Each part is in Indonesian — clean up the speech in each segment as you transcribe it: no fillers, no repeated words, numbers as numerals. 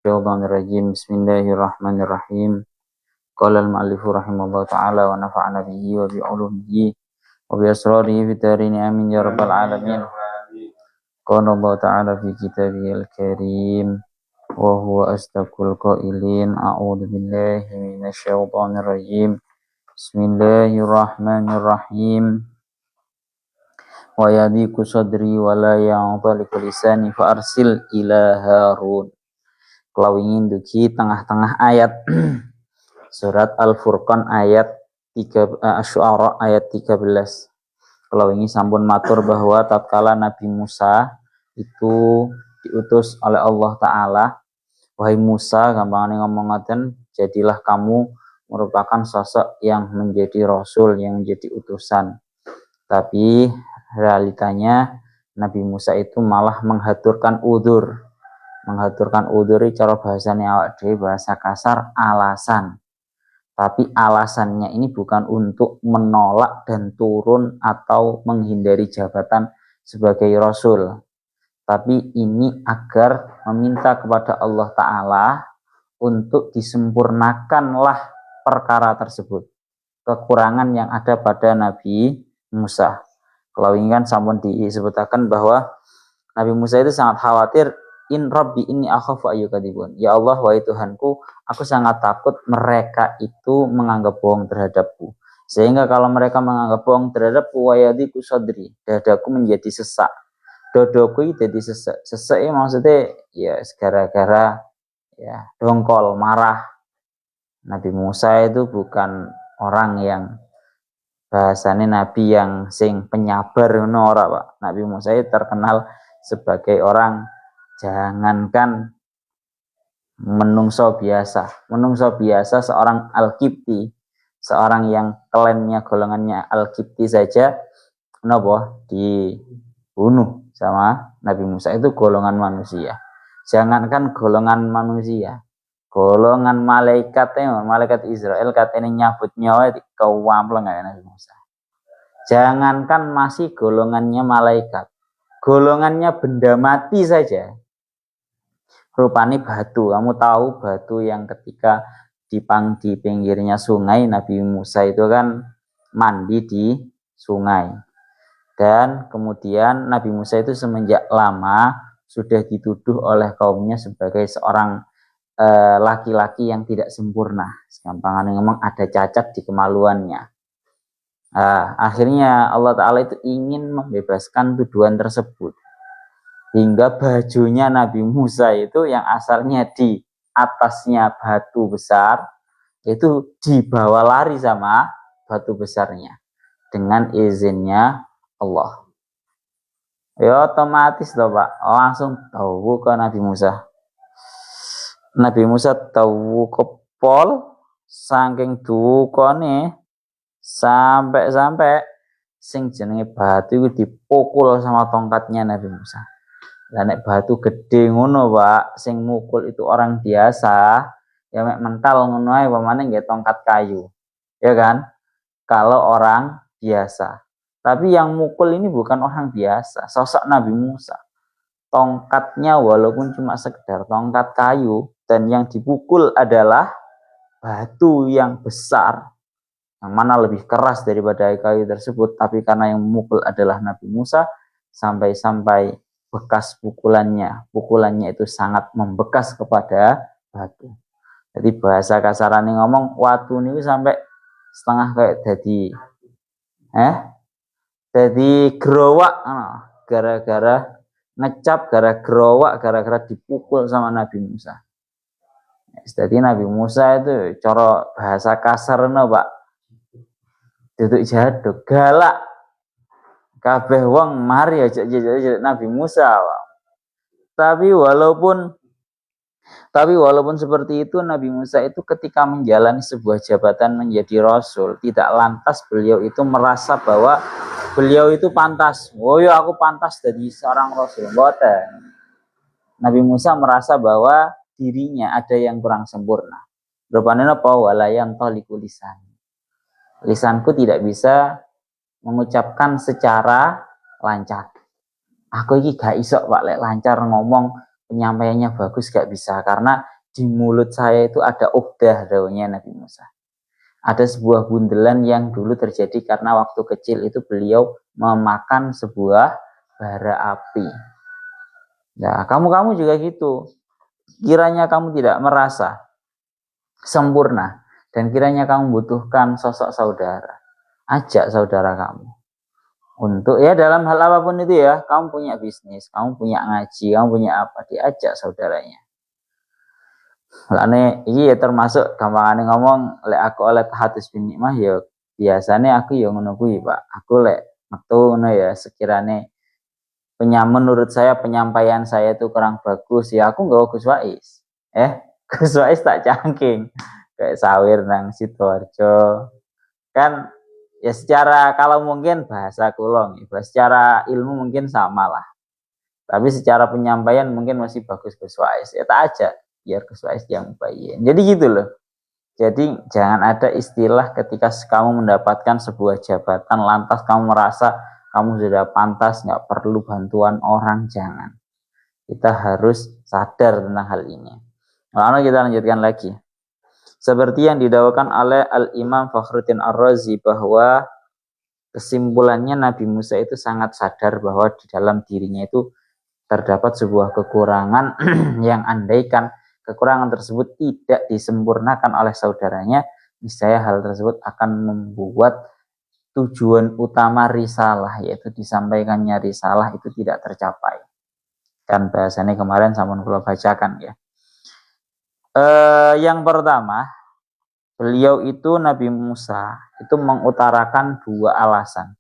Bismillahirrahmanirrahim. Bismillahirrahmanirrahim. Qala al-mu'allifu rahimahullah ta'ala wa nafa'ana bihi wa bi'ulumihi wa bi'asrarihi fitarini amin ya rabbal alamin. Qala Allah ta'ala fi kitabihil karim wa huwa astaqul qailin a'udhu billahi minasyaitonir rajim. Bismillahirrahmanirrahim. Wa yadiku sadri wa la ya'taliku lisani fa arsil ila Harun. Kalau ingin duki tengah-tengah ayat surat Al-Furqan ayat 3 Asy-Syu'ara ayat 13. Kalau ingin sampun matur bahwa tatkala Nabi Musa itu diutus oleh Allah Ta'ala, wahai Musa, gampangane ngomong ngoten, jadilah kamu merupakan sosok yang menjadi rasul, yang menjadi utusan. Tapi realitanya Nabi Musa itu malah menghaturkan udzur cara bahasanya awak dhewe, bahasa kasar, alasan. Tapi alasannya ini bukan untuk menolak dan turun atau menghindari jabatan sebagai rasul, tapi ini agar meminta kepada Allah Ta'ala untuk disempurnakanlah perkara tersebut, kekurangan yang ada pada Nabi Musa. Kalau ini kan sampun disebutkan bahwa Nabi Musa itu sangat khawatir, in rabbi inni akhafu ayyukadzibun. Ya Allah, wahai Tuhanku, aku sangat takut mereka itu menganggap bohong terhadapku. Sehingga kalau mereka menganggap bohong terhadapku, wayadiku sadri, dadaku menjadi sesak. Dodoku jadi sesak. Sesak ya maksudnya ya gara-gara ya dongkol, marah. Nabi Musa itu bukan orang yang bahasanya nabi yang sing penyabar ngono ora, Pak. Nabi Musa itu terkenal sebagai orang, jangankan menungso biasa seorang Al-Qibti, seorang yang klannya golongannya Al-Qibti saja nopo dibunuh sama Nabi Musa. Itu golongan manusia. Jangankan golongan manusia, golongan malaikat Israel katanya nyabut nyawa kewampleng kayak Nabi Musa. Jangankan masih golongannya malaikat, golongannya benda mati saja rupanya batu. Kamu tahu batu yang ketika di pinggirnya sungai, Nabi Musa itu kan mandi di sungai. Dan kemudian Nabi Musa itu semenjak lama sudah dituduh oleh kaumnya sebagai seorang laki-laki yang tidak sempurna. Segampangan ngomong, ada cacat di kemaluannya. Akhirnya Allah Ta'ala itu ingin membebaskan tuduhan tersebut. Hingga bajunya Nabi Musa itu yang asalnya di atasnya batu besar, itu dibawa lari sama batu besarnya dengan izinnya Allah. Ya otomatis toh Pak, langsung tahu ke Nabi Musa. Nabi Musa tahu kepol saking dukone sampai sing jenenge batu itu dipukul sama tongkatnya Nabi Musa. Lah nek batu gede ngono, Pak, sing mukul itu orang biasa, ya mek mental ngono ae pamane nggih tongkat kayu. Ya kan? Kalau orang biasa. Tapi yang mukul ini bukan orang biasa, sosok Nabi Musa. Tongkatnya walaupun cuma sekedar tongkat kayu, dan yang dipukul adalah batu yang besar, yang mana lebih keras daripada kayu tersebut, tapi karena yang memukul adalah Nabi Musa, sampai-sampai bekas pukulannya itu sangat membekas kepada batu. Jadi bahasa kasarannya ngomong, watu ini sampai setengah kayak jadi gerowak, gara-gara ngecap, gara-gara dipukul sama Nabi Musa. Jadi Nabi Musa itu cara bahasa kasarnya Pak, duduk jaduk, galak. Kabeh wong mari aja Nabi Musa. Tapi walaupun seperti itu, Nabi Musa itu ketika menjalani sebuah jabatan menjadi rasul, tidak lantas beliau itu merasa bahwa beliau itu pantas. Oh ya, aku pantas jadi seorang rasul. Mboten. Nabi Musa merasa bahwa dirinya ada yang kurang sempurna. Rupane napa walayan taliku lisan. Lisanku tidak bisa mengucapkan secara lancar. Aku iki gak iso Pak lek lancar ngomong penyampaiannya bagus gak bisa, karena di mulut saya itu ada uqdah, dawuhnya Nabi Musa. Ada sebuah bundelan yang dulu terjadi karena waktu kecil itu beliau memakan sebuah bara api. Nah, kamu juga gitu. Kiranya kamu tidak merasa sempurna dan kiranya kamu butuhkan sosok saudara, ajak saudara kamu untuk ya dalam hal apapun itu ya. Kamu punya bisnis, kamu punya ngaji, kamu punya apa, diajak saudaranya. Lane iki ya termasuk gampangane ngomong lek aku oleh hadis bin nikmah ya biasanya aku ya ngono kuwi Pak. Aku lek metu ngono ya sekirane menurut saya penyampaian saya itu kurang bagus ya aku nggak Gus Wais. Gus Wais tak cangking kayak sawir nang Sidoarjo. Kan ya secara kalau mungkin bahasa kulong, secara ilmu mungkin sama lah. Tapi secara penyampaian mungkin masih bagus Gus Wais. Ya tak aja biar Gus Wais yang bayin. Jadi gitu loh. Jadi jangan ada istilah ketika kamu mendapatkan sebuah jabatan lantas kamu merasa kamu sudah pantas, nggak perlu bantuan orang, jangan. Kita harus sadar tentang hal ini. Lalu kita lanjutkan lagi. Seperti yang didakwakan oleh Al-Imam Fakhruddin Ar-Razi bahwa kesimpulannya Nabi Musa itu sangat sadar bahwa di dalam dirinya itu terdapat sebuah kekurangan yang andaikan kekurangan tersebut tidak disempurnakan oleh saudaranya, niscaya hal tersebut akan membuat tujuan utama risalah, yaitu disampaikannya risalah itu tidak tercapai. Kan bahasanya kemarin sampun kula bacakan ya. Yang pertama, beliau itu Nabi Musa itu mengutarakan dua alasan.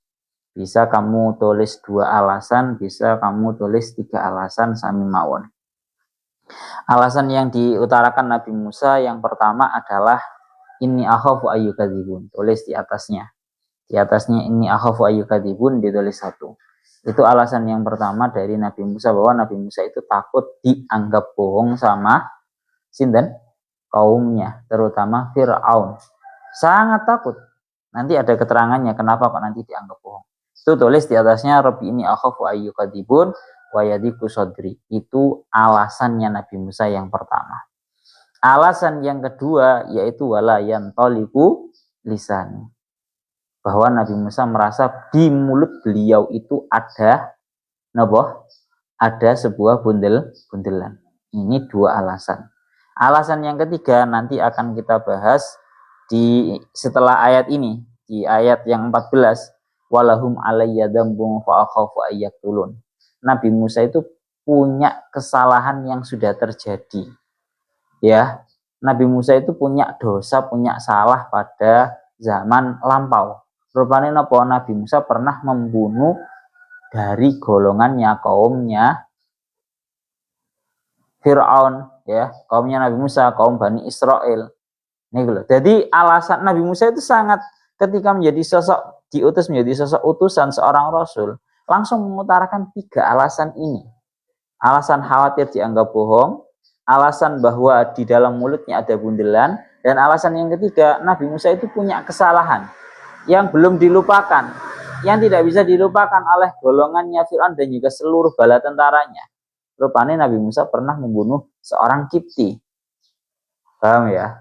Bisa kamu tulis 2 alasan, bisa kamu tulis 3 alasan sami mawon. Alasan yang diutarakan Nabi Musa yang pertama adalah inni akhafu ayyukadzibun. Tulis di atasnya. Di atasnya inni akhafu ayyukadzibun ditulis 1. Itu alasan yang pertama dari Nabi Musa, bahwa Nabi Musa itu takut dianggap bohong sama sinten? Kaumnya, terutama Fir'aun. Sangat takut. Nanti ada keterangannya kenapa kok nanti dianggap bohong. Itu tulis di atasnya Rabbi ini akhafu ayyukadzibun wa yadiku sadri. Itu alasannya Nabi Musa yang pertama. Alasan yang kedua yaitu wala yantaliqu lisan. Bahwa Nabi Musa merasa di mulut beliau itu ada napa? Ada sebuah bundelan. Ini 2 alasan. Alasan yang ketiga nanti akan kita bahas di setelah ayat ini, di ayat yang 14. Walahum alayya dzambun fa akhafu ayyaqulun. Nabi Musa itu punya kesalahan yang sudah terjadi. Ya, Nabi Musa itu punya dosa, punya salah pada zaman lampau. Rupanya napa? Nabi Musa pernah membunuh dari golongannya kaumnya Fir'aun, ya, kaumnya Nabi Musa, kaum Bani Israel. Jadi alasan Nabi Musa itu sangat, ketika menjadi sosok diutus menjadi sosok utusan seorang rasul, langsung mengutarakan 3 alasan ini. Alasan khawatir dianggap bohong, alasan bahwa di dalam mulutnya ada bundelan, dan alasan yang ketiga, Nabi Musa itu punya kesalahan yang belum dilupakan, yang tidak bisa dilupakan oleh golongannya Fir'aun dan juga seluruh bala tentaranya. Rupanya Nabi Musa pernah membunuh seorang Kipti. Paham ya?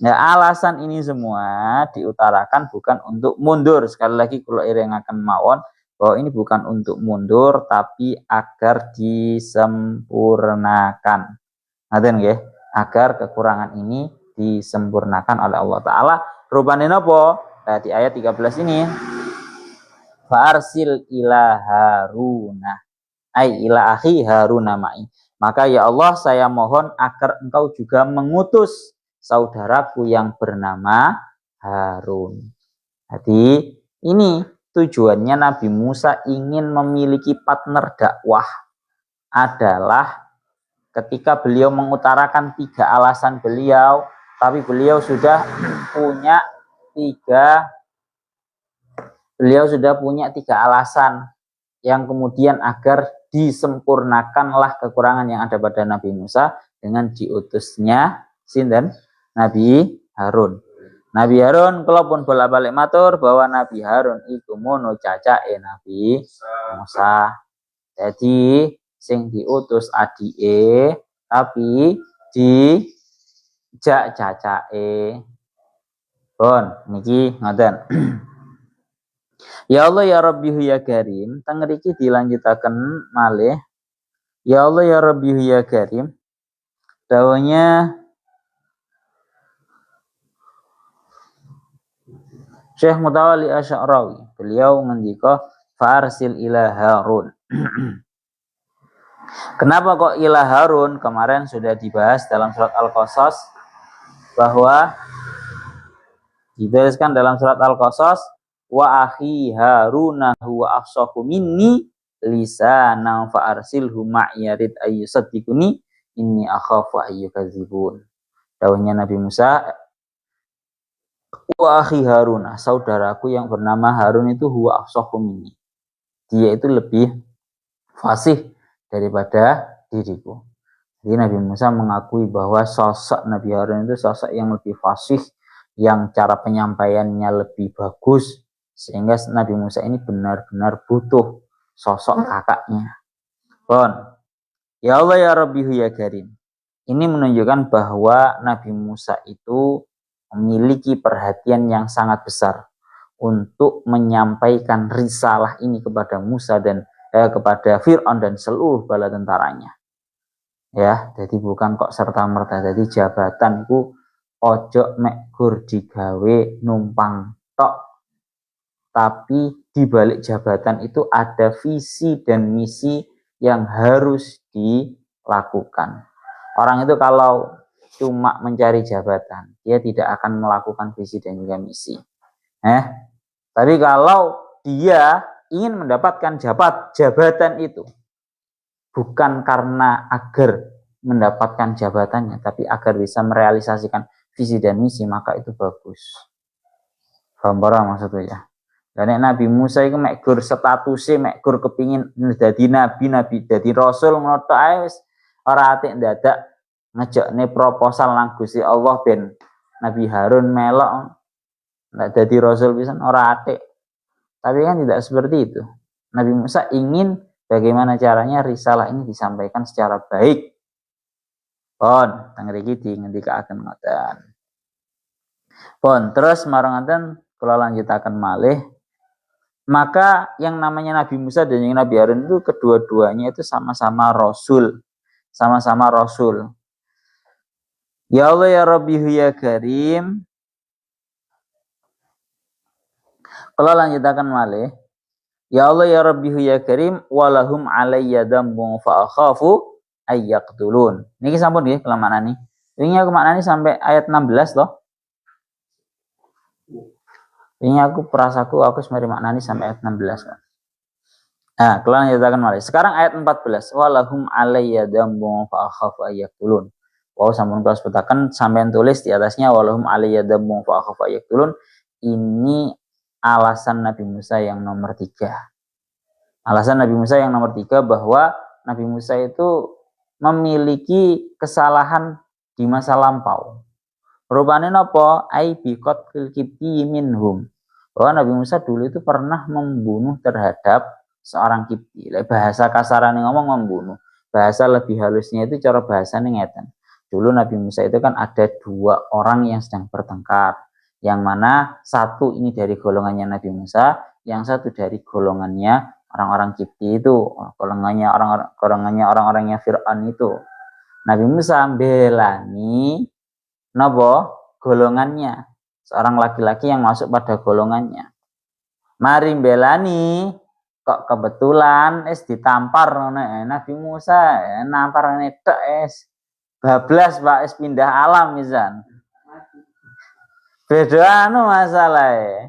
Nah, alasan ini semua diutarakan bukan untuk mundur. Sekali lagi kalau irengaken mawon bahwa ini bukan untuk mundur tapi agar disempurnakan. Ngaten nggih, agar kekurangan ini disempurnakan oleh Allah taala. Rupane napa? Nah, di ayat 13 ini Fa'arsil ila Haruna ai ila akhi Haruna ma'i. Maka ya Allah, saya mohon agar engkau juga mengutus saudaraku yang bernama Harun. Jadi ini tujuannya Nabi Musa ingin memiliki partner dakwah adalah ketika beliau mengutarakan 3 alasan beliau, tapi beliau sudah punya 3 alasan yang kemudian agar disempurnakanlah kekurangan yang ada pada Nabi Musa dengan diutusnya sinten? Nabi Harun. Nabi Harun kalaupun bolak-balik matur bahwa Nabi Harun iku mono cacake Nabi Musa. Jadi sing diutus adike tapi dijak cacake. Pun niki ngoten. Ya Allah ya Rabbi ya Karim, teng mriki dilanjutaken malih. Ya Allah ya Rabbi ya Karim. Dawuhnya Syekh Mutawalli Asy'arawi, beliau ngendika farsil ila Harun. Kenapa kok ila Harun? Kemarin sudah dibahas dalam surat Al-Qasas bahwa dituliskan dalam surat Al-Qasas wa akhi Haruna huwa afsahu minni lisanan fa arsilhu ma'yarid ayyusaddiquni inni akhafu ayyukadzibun. Dawuhnya Nabi Musa, wa akhi Haruna, saudaraku yang bernama Harun itu huwa afsahu minni. Dia itu lebih fasih daripada diriku. Jadi Nabi Musa mengakui bahwa sosok Nabi Harun itu sosok yang lebih fasih, yang cara penyampaiannya lebih bagus, sehingga Nabi Musa ini benar-benar butuh sosok kakaknya. Pun, ya Allah ya Rabbi ya Karim. Ini menunjukkan bahwa Nabi Musa itu memiliki perhatian yang sangat besar untuk menyampaikan risalah ini kepada Musa dan kepada Fir'aun dan seluruh bala tentaranya. Ya, jadi bukan kok serta-merta. Jadi jabatan itu ojo mek gur digawe numpang tok. Tapi di balik jabatan itu ada visi dan misi yang harus dilakukan. Orang itu kalau cuma mencari jabatan, dia tidak akan melakukan visi dan juga misi. Tapi kalau dia ingin mendapatkan jabatan itu, bukan karena agar mendapatkan jabatannya, tapi agar bisa merealisasikan visi dan misi, maka itu bagus. Paham maksudnya ya? Dan Nabi Musa itu mek gur statusnya, mek gur kepingin dadi nabi, dadi rasul, ngono ae wis ora atik ndadak ngejakne proposal nang Gusti Allah ben Nabi Harun melok ndak dadi rasul pisan, ora atik. Tapi kan tidak seperti itu. Nabi Musa ingin bagaimana caranya risalah ini disampaikan secara baik. Pun teng mriki ngendikaaken ngoten. Pun terus marangaken kula lanjutaken malih. Maka yang namanya Nabi Musa dan yang Nabi Harun itu kedua-duanya itu sama-sama rasul. Sama-sama rasul. Ya Allah ya Rabbi ya Karim. Kalau lanjutakan malih, ya Allah ya Rabbi ya Karim, walahum alayya dambun fa akhafu ayyaqtulun. Niki sampun nggih kula maknani. Wingi aku maknani sampai ayat 16 loh. Wingi aku perasaku aku semari maknani sampai ayat 16. Nah, kula lanjutakan malih. Sekarang ayat 14. Walahum alayya dambun fa akhafu ayyaqtulun. Wow, sampun kula sebutaken sampean tulis di atasnya walahum alayya dambun fa akhafu ayyaqtulun. Ini alasan Nabi Musa yang nomor 3. Alasan Nabi Musa yang nomor 3 bahwa Nabi Musa itu memiliki kesalahan di masa lampau. Rupane napa? Ai biqat fil kibti minhum. Bahwa Nabi Musa dulu itu pernah membunuh terhadap seorang kibti. Bahasa kasarane ngomong membunuh. Bahasa lebih halusnya itu cara bahasane ngeten. Dulu Nabi Musa itu kan ada 2 orang yang sedang bertengkar. Yang mana satu ini dari golongannya Nabi Musa, yang satu dari golongannya orang-orang Kipti itu, golongannya orang-orangnya Fir'aun itu. Nabi Musa belani napa golongannya, seorang laki-laki yang masuk pada golongannya. Mari belani kok kebetulan ditampar Nabi Musa, nampar tok bablas Pak pindah alam misan. Beda masalah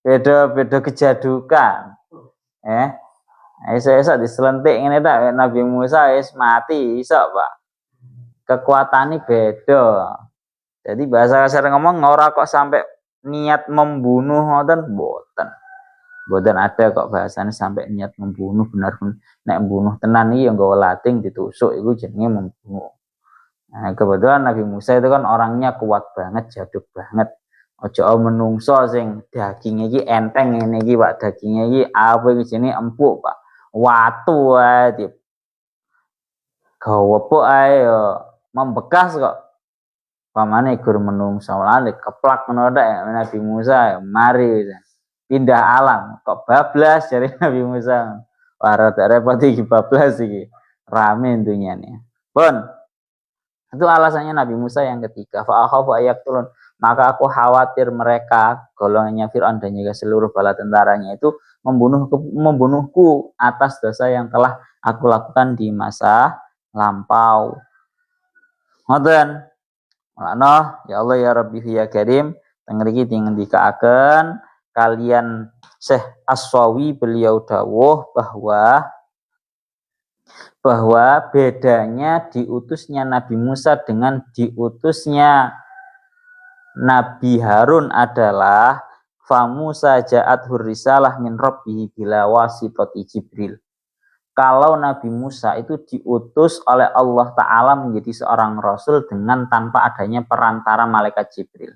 beda kejadukan. Esok diselentik ngene tak Nabi Musa wis mati iso, Pak. Kekuatane beda. Jadi bahasa kasar ngomong ora kok sampai niat membunuh ngoten mboten. Mboten ada kok bahasane sampai niat membunuh benar-benar. Nek membunuh tenan iki ya nggawa lating ditusuk iku jenenge membunuh. Nah, kebetulan Nabi Musa itu kan orangnya kuat banget, jaduk banget. Ojo menungso sing dagingnya iki enteng ngene iki, Pak. Dagingnya iki apa iki jenenge empuk, Pak. Watu ae gawa apa ae yo membekas kok. Pamane gur menungso lan keplak ngono tek Nabi Musa mari pindah alam kok bablas dari Nabi Musa. Wah rada repot iki bablas iki. Rame dunyane. Pun itu alasannya Nabi Musa yang ketiga. Fa akhafu ayaktulun. Maka aku khawatir mereka golongannya Fir'aun dan juga seluruh bala tentaranya itu membunuhku atas dosa yang telah aku lakukan di masa lampau. Ngoten. Mulane ya Allah ya Rabbi ya Karim tengriki dingendikaaken kalian Syekh Aswawi beliau dawuh bahwa bedanya diutusnya Nabi Musa dengan diutusnya Nabi Harun adalah fa Musa ja'athur risalah min rabbihi bila wasitati Jibril. Kalau Nabi Musa itu diutus oleh Allah Ta'ala menjadi seorang Rasul dengan tanpa adanya perantara malaikat Jibril.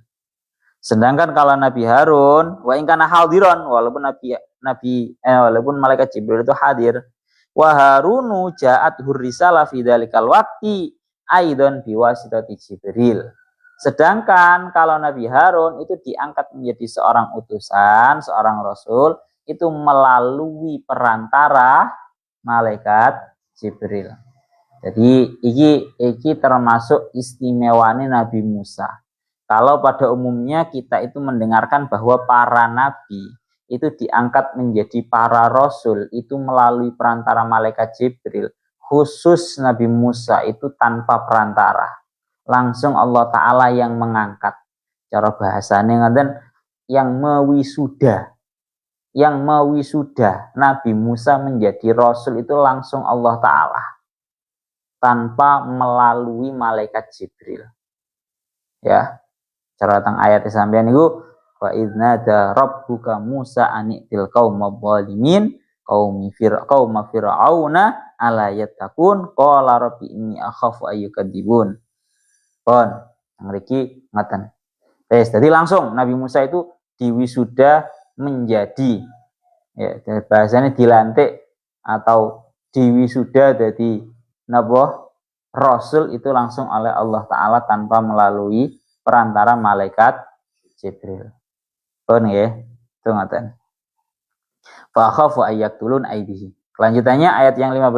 Sedangkan kalau Nabi Harun, wa ingkana hadiron, walaupun walaupun malaikat Jibril itu hadir, wa Harunu ja'at hurrisalah fi dzalikal waqti aidan biwasitati Jibril. Sedangkan kalau Nabi Harun itu diangkat menjadi seorang utusan, seorang Rasul, itu melalui perantara malaikat Jibril. Jadi iki termasuk istimewane Nabi Musa. Kalau pada umumnya kita itu mendengarkan bahwa para nabi itu diangkat menjadi para rasul itu melalui perantara malaikat Jibril. Khusus Nabi Musa itu tanpa perantara. Langsung Allah Ta'ala yang mengangkat. Cara bahasanya ngaten yang mewisuda Nabi Musa menjadi Rasul itu langsung Allah Ta'ala tanpa melalui malaikat Jibril. Ya, cara tentang ayat sampeyan niku wa idnada rabbuka Musa anitil qaumaz zalimin qauma fir'auna ala yattaqun qala rabbi inni akhafu ayyukadzibun. Pun ngriki ngaten. Jadi langsung Nabi Musa itu diwisuda menjadi bahasanya dilantik atau diwisuda jadi napa Rasul itu langsung oleh Allah Ta'ala tanpa melalui perantara malaikat Jibril. Pun ya, itu ngaten. Fa khafu ayaktulun aidihi. Kelanjutannya ayat yang 15,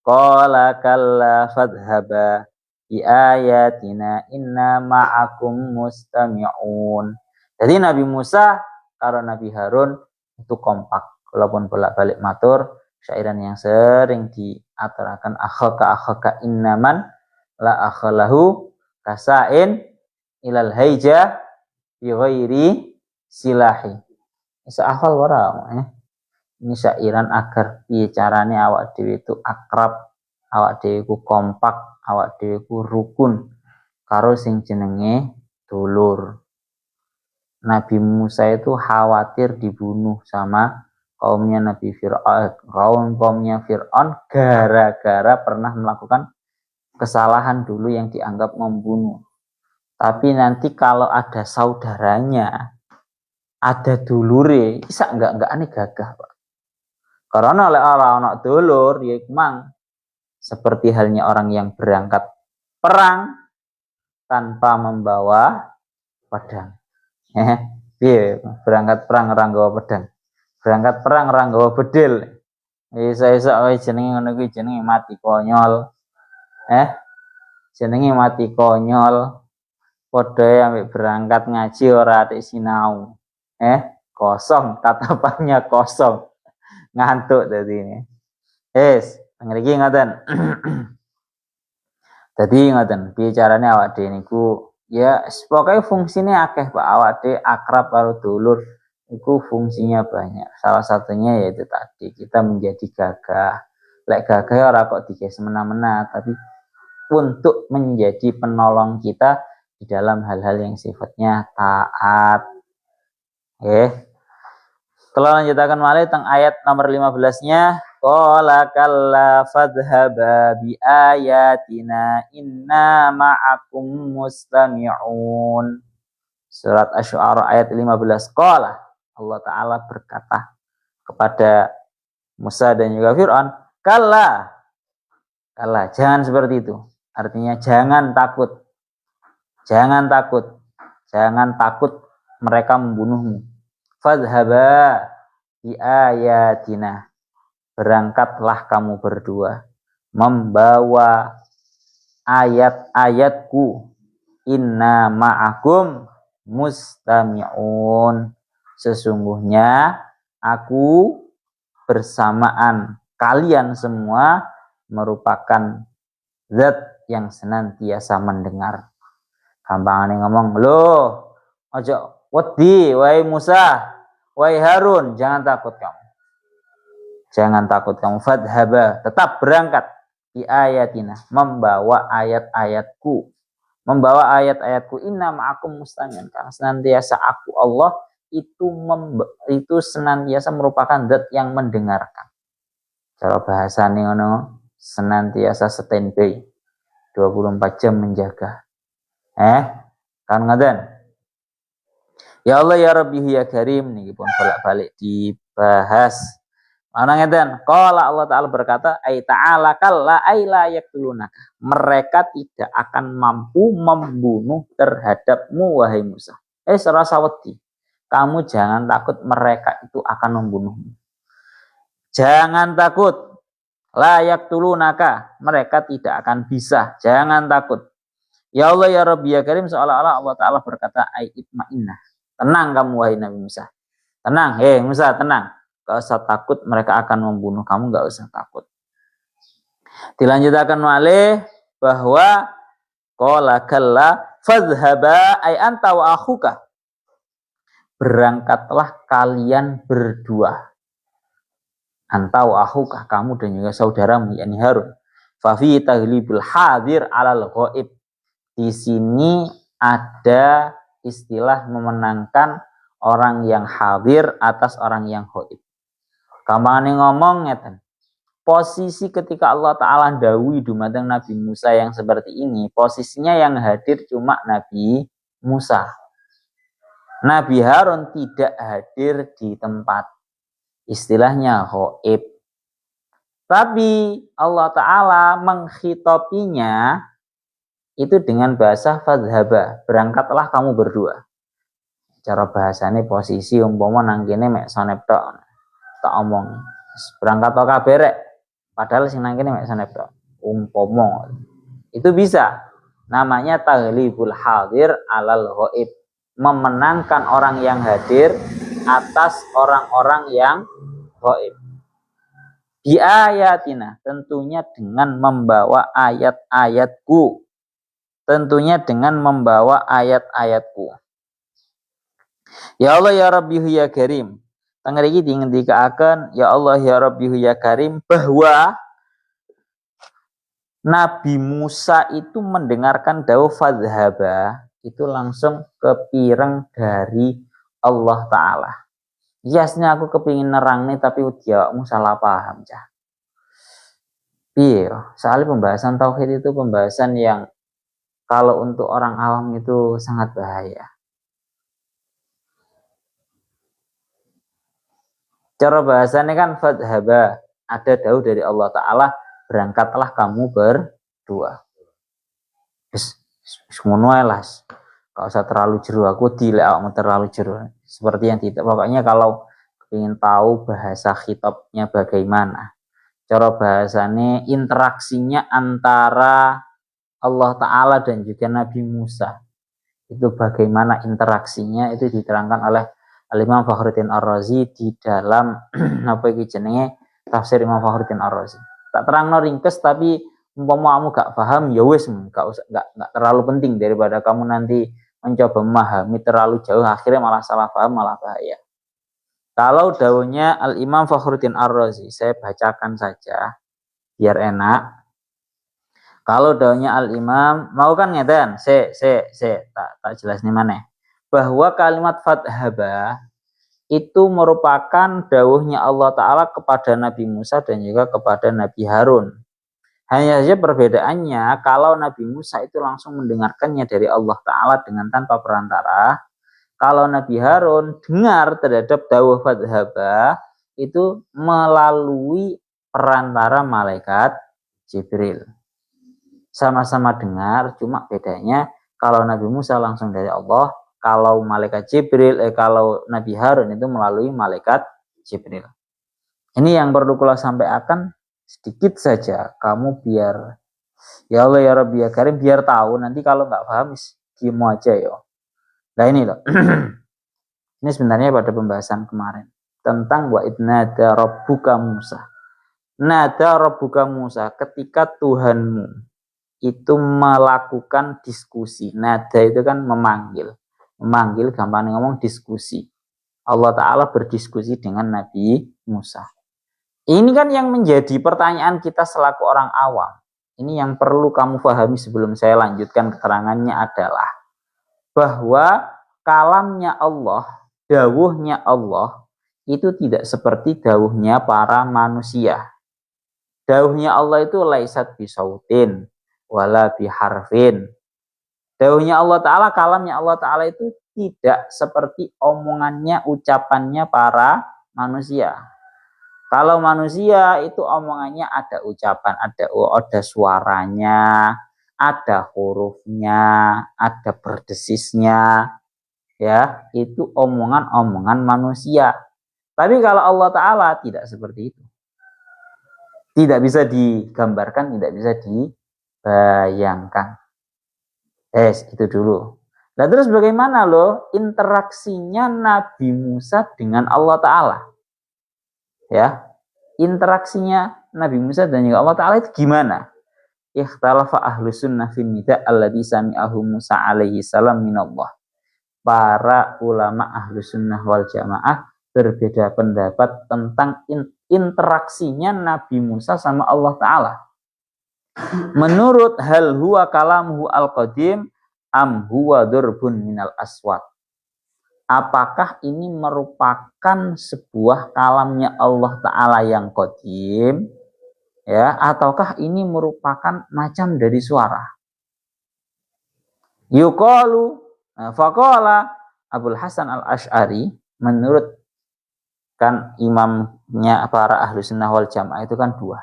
qala kalla fadhhaba bi ayatina inna ma'akum mustami'un. Jadi Nabi Musa karo Nabi Harun itu kompak, walaupun bolak-balik matur syairan yang sering diaturakan akhaka innaman la akhalahu kasain ilal haija bi ghairi silahi. Isa hafal ora ini syairan agar piye carane awak dhewe itu akrab, awak dhewe ku kompak, awak dhewe ku rukun karo sing jenenge dulur. Nabi Musa itu khawatir dibunuh sama kaumnya Nabi Fir'aun, kaumnya Fir'aun gara-gara pernah melakukan kesalahan dulu yang dianggap membunuh. Tapi nanti kalau ada saudaranya, ada dulure, bisa enggak aneh gagah, Pak. Karena oleh anak dulur, ya memang seperti halnya orang yang berangkat perang tanpa membawa pedang. Berangkat perang ora nggawa pedang. Berangkat perang ora nggawa bedil. Isa-isa wae jenenge ngono kuwi jenenge mati konyol. Jenenge mati konyol. Padha ambek berangkat ngaji ora atik sinau. Kosong, tatapannya kosong. Ngantuk dadi ini. Ngriki ngoten. Dadi ngoten, piye carane awak dhewe niku ya pokoknya fungsinya akeh Pak, awak dhewe akrab karo dulur itu fungsinya banyak. Salah satunya yaitu tadi kita menjadi gagah. Lek gagah ora kok dikek semena-mena, tapi untuk menjadi penolong kita di dalam hal-hal yang sifatnya taat. Kalau lanjutakan malih teng ayat nomor 15-nya, qala kalla fadhhaba bi ayatina inna ma'akum mustami'un. Surat Asy-Syu'ara ayat 15. Qala Allah Ta'ala berkata kepada Musa dan juga Fir'aun, kalla Kalah, jangan seperti itu. Artinya jangan takut. Jangan takut. Jangan takut mereka membunuhmu. Fadhaba bi ayatina. Berangkatlah kamu berdua membawa ayat-ayatku. Inna ma'akum mustami'un. Sesungguhnya aku bersamaan kalian semua merupakan zat yang senantiasa mendengar. Gampangane ngomong, loh, ojo wedi, wahai Musa, wahai Harun, jangan takut kamu. Jangan takut kamu. Fadhaba, tetap berangkat di ayatina, membawa ayat-ayatku. Membawa ayat-ayatku. Inna ma'akum mustami'un. Karena senantiasa aku Allah itu senantiasa merupakan zat yang mendengarkan. Cara bahasane ngono, senantiasa standby 24 jam menjaga. Kan ngaten. Ya Allah ya Rabbi ya Karim niki pun bolak-balik dibahas. Ana ngeten, qala Allah Ta'ala berkata, ay ta'ala kalla ay la yaqtulunaka. Mereka tidak akan mampu membunuh terhadapmu wahai Musa. Serasa wedi. Kamu jangan takut mereka itu akan membunuhmu. Jangan takut. La yaqtulunaka. Mereka tidak akan bisa. Jangan takut. Ya Allah ya Rabbi ya Karim, seolah-olah Allah Ta'ala berkata, ay itma'innah. Tenang kamu wahai Nabi Musa. Tenang, Musa tenang. Gak usah takut mereka akan membunuh kamu, gak usah takut. Dilanjutkan malih bahwa qala kalla fadhhaba ay anta wa akhuka. Berangkatlah kalian berdua. Anta wa akhuka, kamu dan juga saudaramu yakni Harun. Fa fi taglibul hadir alal ghaib. Di sini ada istilah memenangkan orang yang hadir atas orang yang ghaib. Gampangane ngomong ngeten. Posisi ketika Allah Ta'ala dawuhi dumateng Nabi Musa yang seperti ini, posisinya yang hadir cuma Nabi Musa. Nabi Harun tidak hadir di tempat. Istilahnya ghaib. Tapi Allah Ta'ala menghitopinya itu dengan bahasa fadhaba. Berangkatlah kamu berdua. Cara bahasanya posisi umpama nang kene mek sonep tok. Tak omong. Berangkat tok kabeh rek. Padahal sing nang kene mek sonep tok. Umpama. Itu bisa. Namanya taghlibul hadir alal ghaib. Memenangkan orang yang hadir atas orang-orang yang ghaib. Di ayatina, tentunya dengan membawa ayat-ayatku. Tentunya dengan membawa ayat-ayatku. Ya Allah ya Rabbi ya Karim. Tanggal ini dingendikaken ya Allah ya Rabbi ya Karim bahwa Nabi Musa itu mendengarkan dawuh fadhhaba itu langsung kepireng dari Allah Ta'ala. Yasnya aku kepingin nerang nih tapi awakmu salah paham cah. Iya, soalnya pembahasan tauhid itu pembahasan yang kalau untuk orang awam itu sangat bahaya. Cara bahasanya kan fadhhaba, ada dawuh dari Allah Ta'ala, berangkatlah kamu berdua. Ngono ae las. Gak usah terlalu jero, aku dilek awakmu terlalu jero. Seperti yang tidak. Pokoknya kalau ingin tahu bahasa khitabnya bagaimana, cara bahasanya interaksinya antara Allah Ta'ala dan juga Nabi Musa, itu bagaimana interaksinya, itu diterangkan oleh Al-Imam Fakhruddin Ar-Razi di dalam apa iki jenenge tafsir Imam Fakhruddin Ar-Razi. Tak terangno ringkes tapi umpama kamu gak paham ya wis gak terlalu penting daripada kamu nanti mencoba memahami terlalu jauh akhirnya malah salah paham malah bahaya. Kalau dawuhnya Al-Imam Fakhruddin Ar-Razi saya bacakan saja biar enak. Kalau dawuhnya Al-Imam mau kan ngeten, tak jelas nih mana. Bahwa kalimat fadhhaba itu merupakan dawuhnya Allah Ta'ala kepada Nabi Musa dan juga kepada Nabi Harun. Hanya saja perbedaannya kalau Nabi Musa itu langsung mendengarkannya dari Allah Ta'ala dengan tanpa perantara. Kalau Nabi Harun dengar terhadap dawuh fadhhaba itu melalui perantara malaikat Jibril. Sama-sama dengar, cuma bedanya kalau Nabi Musa langsung dari Allah, kalau malaikat Jibril, kalau Nabi Harun itu melalui malaikat Jibril. Ini yang perlu kalau sampai akan sedikit saja kamu biar ya Allah ya Rabbi ya Karim biar tahu, nanti kalau nggak paham diem aja ya. Nah ini loh. Ini sebenarnya pada pembahasan kemarin tentang wa idnada rabbuka Musa. Nada rabbuka Musa, ketika Tuhanmu itu melakukan diskusi. Nada itu kan memanggil. Memanggil gampang ngomong diskusi. Allah Ta'ala berdiskusi dengan Nabi Musa. Ini kan yang menjadi pertanyaan kita selaku orang awam. Ini yang perlu kamu pahami sebelum saya lanjutkan keterangannya adalah bahwa kalamnya Allah, dawuhnya Allah itu tidak seperti dawuhnya para manusia. Dawuhnya Allah itu laisat bisautin wala biharfin. Dawuhnya Allah Ta'ala, kalamnya Allah Ta'ala itu tidak seperti omongannya, ucapannya para manusia. Kalau manusia itu omongannya ada ucapan, ada suaranya, ada hurufnya, ada berdesisnya, ya itu omongan-omongan manusia. Tapi kalau Allah Ta'ala tidak seperti itu. Tidak bisa digambarkan, tidak bisa dibayangkan. Itu dulu. Nah terus bagaimana loh interaksinya Nabi Musa dengan Allah Ta'ala? Ya, interaksinya Nabi Musa dan juga Allah Ta'ala itu gimana? Ikhtalafa ahlu sunnah fin nida alladhi sami'ahu Musa alaihi salam minallah. Para ulama ahlu sunnah wal jamaah berbeda pendapat tentang interaksinya Nabi Musa sama Allah Ta'ala. Menurut hal huwa kalamuhu al-qadim am huwa durbun minal aswat. Apakah ini merupakan sebuah kalamnya Allah Ta'ala yang qadim, ya, ataukah ini merupakan macam dari suara? Yuqalu faqala Abul Hasan al-Ash'ari, menurut kan imamnya para ahlu sunnah wal jamaah itu kan dua,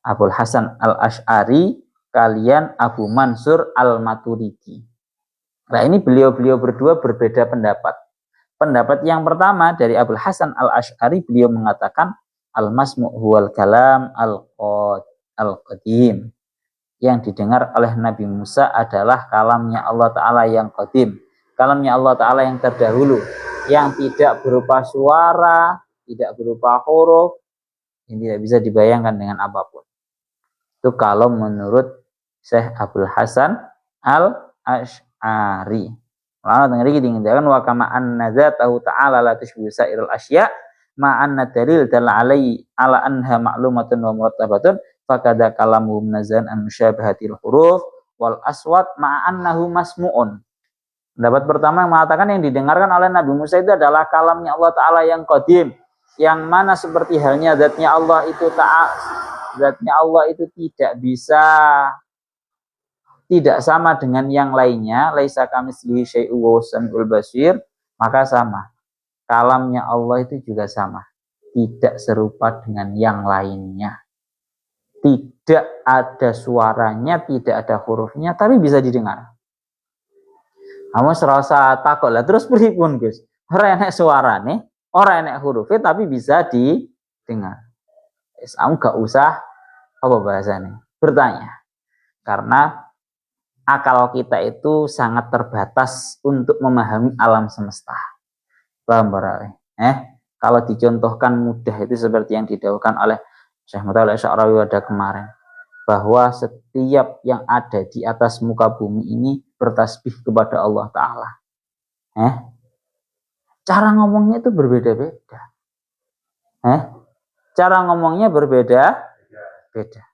Abul Hasan al-Ash'ari kalian Abu Mansur al-Maturidi. Nah ini beliau-beliau berdua berbeda pendapat. Pendapat yang pertama dari Abul Hasan al-Ash'ari, beliau mengatakan al-masmu' huwal kalam al-qadim. Yang didengar oleh Nabi Musa adalah kalamnya Allah Ta'ala yang qadim. Kalamnya Allah Ta'ala yang terdahulu, yang tidak berupa suara, tidak berupa huruf, yang tidak bisa dibayangkan dengan apapun. Itu kalau menurut Syekh Abul Hasan al-Ash'ari. Lalu tengah lagi diingatkan wa kama anna dzatahu ta'ala la tushbihu sa'iril asya' ma anna dalil dalla alaihi ala anha ma'lumatun wa murattabatun fakada kalamu munazan an musyabahatil huruf wal aswat ma annahu masmu'un. Pendapat pertama yang mengatakan yang didengarkan oleh Nabi Musa itu adalah kalamnya Allah Ta'ala yang qadim, yang mana seperti halnya zatnya Allah itu zatnya Allah itu tidak sama dengan yang lainnya, laisa kamitslihi syai'un wa huwas samiul basir, maka sama. Kalamnya Allah itu juga sama, tidak serupa dengan yang lainnya. Tidak ada suaranya, tidak ada hurufnya, tapi bisa didengar. Kamu serasa takut lah, terus pripun Gus? Ora enek suarane, ora enek hurufnya, tapi bisa didengar. Kamu gak usah apa bahasanya bertanya, karena akal kita itu sangat terbatas untuk memahami alam semesta. Paham barangkali? Kalau dicontohkan mudah itu seperti yang didawuhkan oleh Syekh Mutawalli Asy'arawi pada kemarin, bahwa setiap yang ada di atas muka bumi ini bertasbih kepada Allah Ta'ala. Cara ngomongnya itu berbeda-beda. Cara ngomongnya berbeda-beda.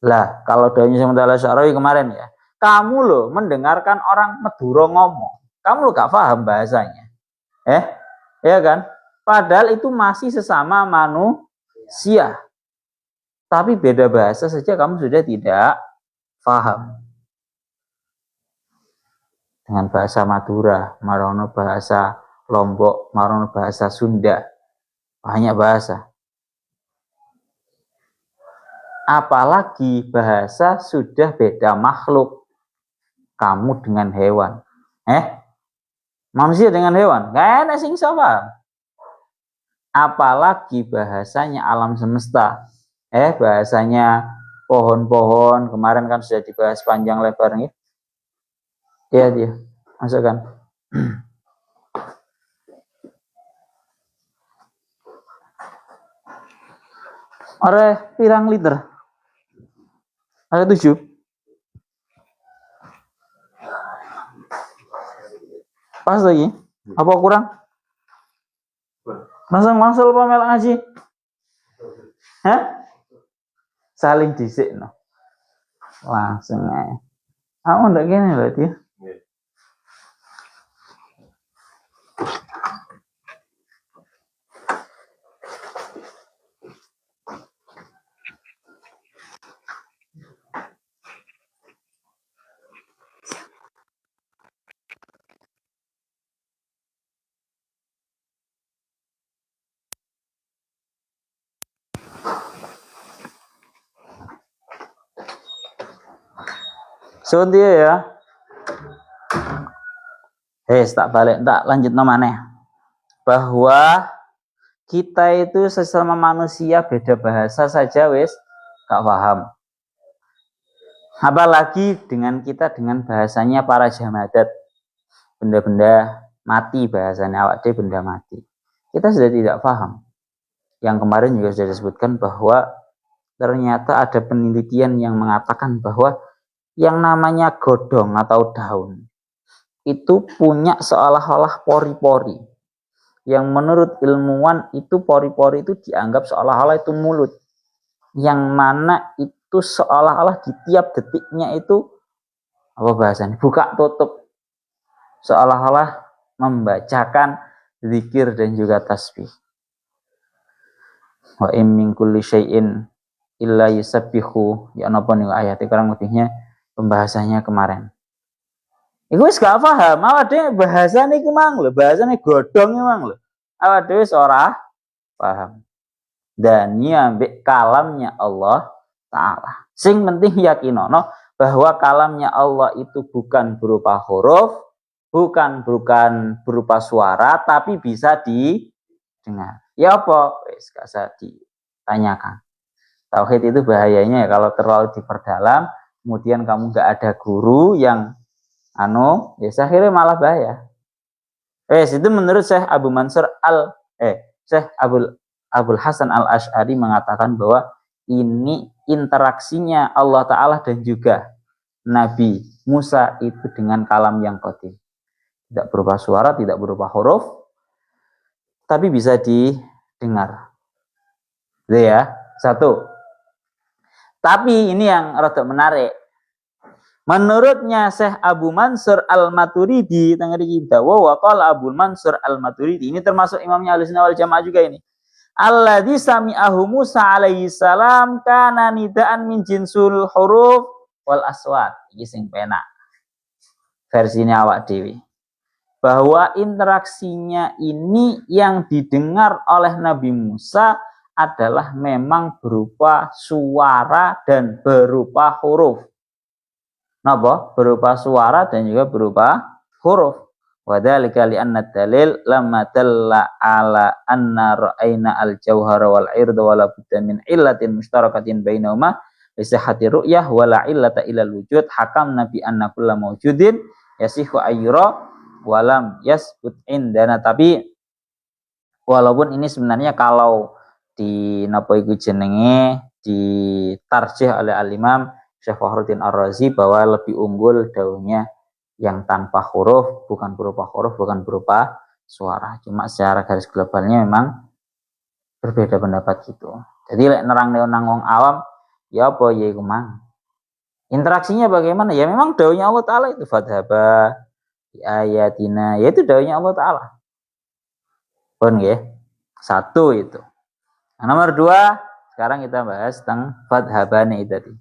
Lah, kalau daunnya Syekh Mutawalli Asy'arawi kemarin ya, kamu loh mendengarkan orang Madura ngomong, kamu loh gak paham bahasanya. Ya kan? Padahal itu masih sesama manusia. Tapi beda bahasa saja kamu sudah tidak paham. Dengan bahasa Madura, marono bahasa Lombok, marono bahasa Sunda. Banyak bahasa. Apalagi bahasa sudah beda makhluk. Kamu dengan hewan. Manusia dengan hewan. Gak ada sing paham. Apalagi bahasanya alam semesta. Bahasanya pohon-pohon. Kemarin kan sudah dibahas panjang lebar nih. Iya dia. Masukkan. Ada pirang liter? Ada 7. Pas lagi? Apa kurang? Langsung apa melak ngaji? Saling disik no. Langsung aja. Aku ndak gini loh dia. So dia ya. Tak balik, tak lanjut nomane. Bahwa kita itu sesama manusia beda bahasa saja wis gak paham. Apalagi dengan kita dengan bahasanya para jamadat. Benda-benda mati bahasanya awak benda mati. Kita sudah tidak paham. Yang kemarin juga sudah disebutkan bahwa ternyata ada penelitian yang mengatakan bahwa yang namanya godong atau daun itu punya seolah-olah pori-pori. Yang menurut ilmuwan itu pori-pori itu dianggap seolah-olah itu mulut. Yang mana itu seolah-olah di tiap detiknya itu apa bahasanya? Buka tutup. Seolah-olah membacakan zikir dan juga tasbih. Wa in min kulli syai'in illa yusabbihu. Ya napa niku ayat kurang lebihnya pembahasannya kemarin. Iku wis gak paham, awak dhewe bahasane iku mang lho, bahasane godhong mang lho. Awak dhewe ora paham. Dan ya ambek kalamnya Allah Ta'ala. Sing penting yakinono bahwa kalamnya Allah itu bukan berupa huruf, bukan berupa suara, tapi bisa didengar. Ya apa? Wis gak usah ditanyakan. Tauhid itu bahayanya ya kalau terlalu diperdalam, kemudian kamu gak ada guru yang ya akhirnya malah bahaya. Itu menurut Syekh Abu Mansur Syekh Abul Hasan Al-Asy'ari mengatakan bahwa ini interaksinya Allah Ta'ala dan juga Nabi Musa itu dengan kalam yang qadim. Tidak berupa suara, tidak berupa huruf, tapi bisa didengar. Itu ya, satu. Tapi ini yang rada menarik. Menurutnya Syekh Abu Mansur Al-Maturidi tengeri kita, wa qala Abu Mansur Al-Maturidi ini termasuk imamnya Ahlussunnah wal Jamaah juga ini. Alladzi sami'ahu Musa alaihi salam kana nidaan min jinsul huruf wal aswat. Iki sing penak. Versinya awak dewi. Bahwa interaksinya ini yang didengar oleh Nabi Musa adalah memang berupa suara dan berupa huruf. Napa? Berupa suara dan juga berupa huruf. Wadzalika li'anna dalil lamma dalla ala anna ra'ayna al-jauhara wal 'irda wala budda min illatin mustarakatin bainahuma li sihhati ru'yah wala illata illa al-wujud hakam nabi anna kullu mawjudin yasihu ayyura walam yasbut indana. Tapi walaupun ini sebenarnya kalau di napa iku jenenge ditarjih oleh al-Imam Syekh Fakhruddin Ar-Razi bahwa lebih unggul daunnya yang tanpa huruf, bukan berupa huruf, bukan berupa suara. Cuma secara garis globalnya memang berbeda pendapat gitu. Jadi lek nerang nang wong awam ya apa ya iku mang. Interaksinya bagaimana? Ya memang daunnya Allah Ta'ala itu fadhaba ayatina, yaitu daunnya Allah Ta'ala. Pun ya. Satu itu. Nah, nomor 2, sekarang kita bahas tentang fadhabane tadi.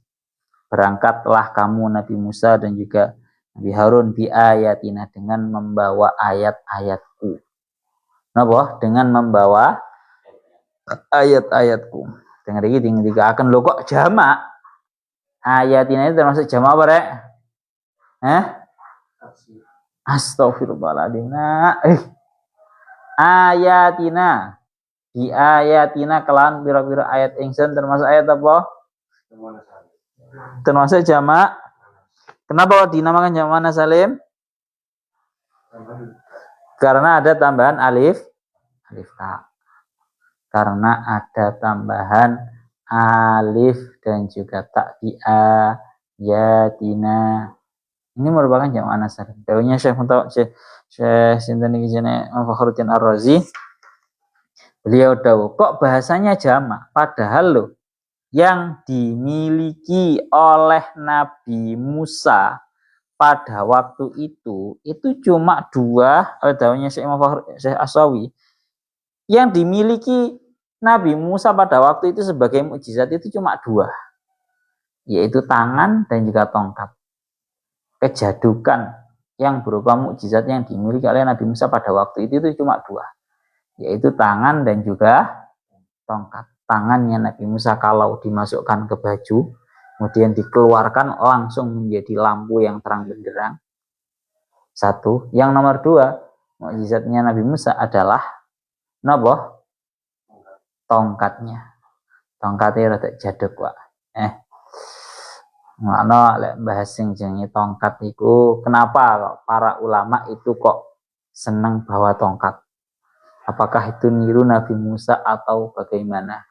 Berangkatlah kamu Nabi Musa dan juga Nabi Harun bi ayatina dengan membawa ayat-ayatku. Napa? Dengan membawa ayat-ayatku. Dengar iki dingdikaken lho kok jamak. Ayatina itu termasuk jamak apa rek? Astagfirullahaladzim. Nah, ayatina. Di ayatina kelawan pira-pira ayat ingsun termasuk ayat apa? Termasuk jamak. Kenapa dinamakan jamak muannats salim? Karena ada tambahan alif ta. Karena ada tambahan alif dan juga ta di ayatina. Ini merupakan jamak muannats salim. Dawuhnya Syekh sinten iki jenenge Fakhruddin Ar-Razi. Beliau tahu kok bahasanya jamak, padahal loh yang dimiliki oleh Nabi Musa pada waktu itu cuma dua. Dawuhnya Syekh Ashawi, yang dimiliki Nabi Musa pada waktu itu sebagai mukjizat itu cuma dua, yaitu tangan dan juga tongkat. Kejadukan yang berupa mukjizat yang dimiliki oleh Nabi Musa pada waktu itu cuma dua, yaitu tangan dan juga tongkat. Tangannya Nabi Musa kalau dimasukkan ke baju, kemudian dikeluarkan langsung menjadi lampu yang terang benderang. Satu. Yang nomor dua, mukjizatnya Nabi Musa adalah napa? Tongkatnya. Tongkatnya rada jaduk, Pak. Ngono lek bahas sing jenenge tongkat iku, kenapa para ulama itu kok seneng bawa tongkat? Apakah itu niru Nabi Musa atau bagaimana?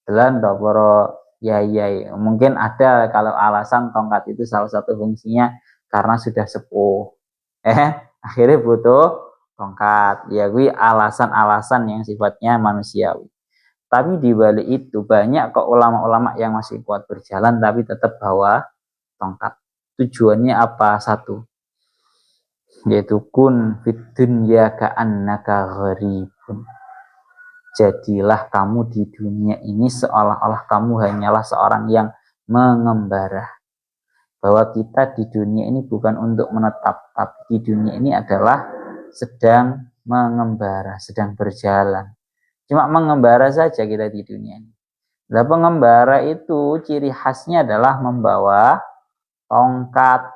Delan to para yai. Mungkin ada kalau alasan tongkat itu salah satu fungsinya karena sudah sepuh. Akhirnya butuh tongkat. Ya kuwi alasan-alasan yang sifatnya manusiawi. Tapi di balik itu banyak kok ulama-ulama yang masih kuat berjalan tapi tetap bawa tongkat. Tujuannya apa? Satu, yaitu kun fid dunya ka'annaka gharibun. Jadilah kamu di dunia ini seolah-olah kamu hanyalah seorang yang mengembara. Bahwa kita di dunia ini bukan untuk menetap, tapi di dunia ini adalah sedang mengembara, sedang berjalan. Cuma mengembara saja kita di dunia ini. Nah, pengembara itu ciri khasnya adalah membawa tongkat.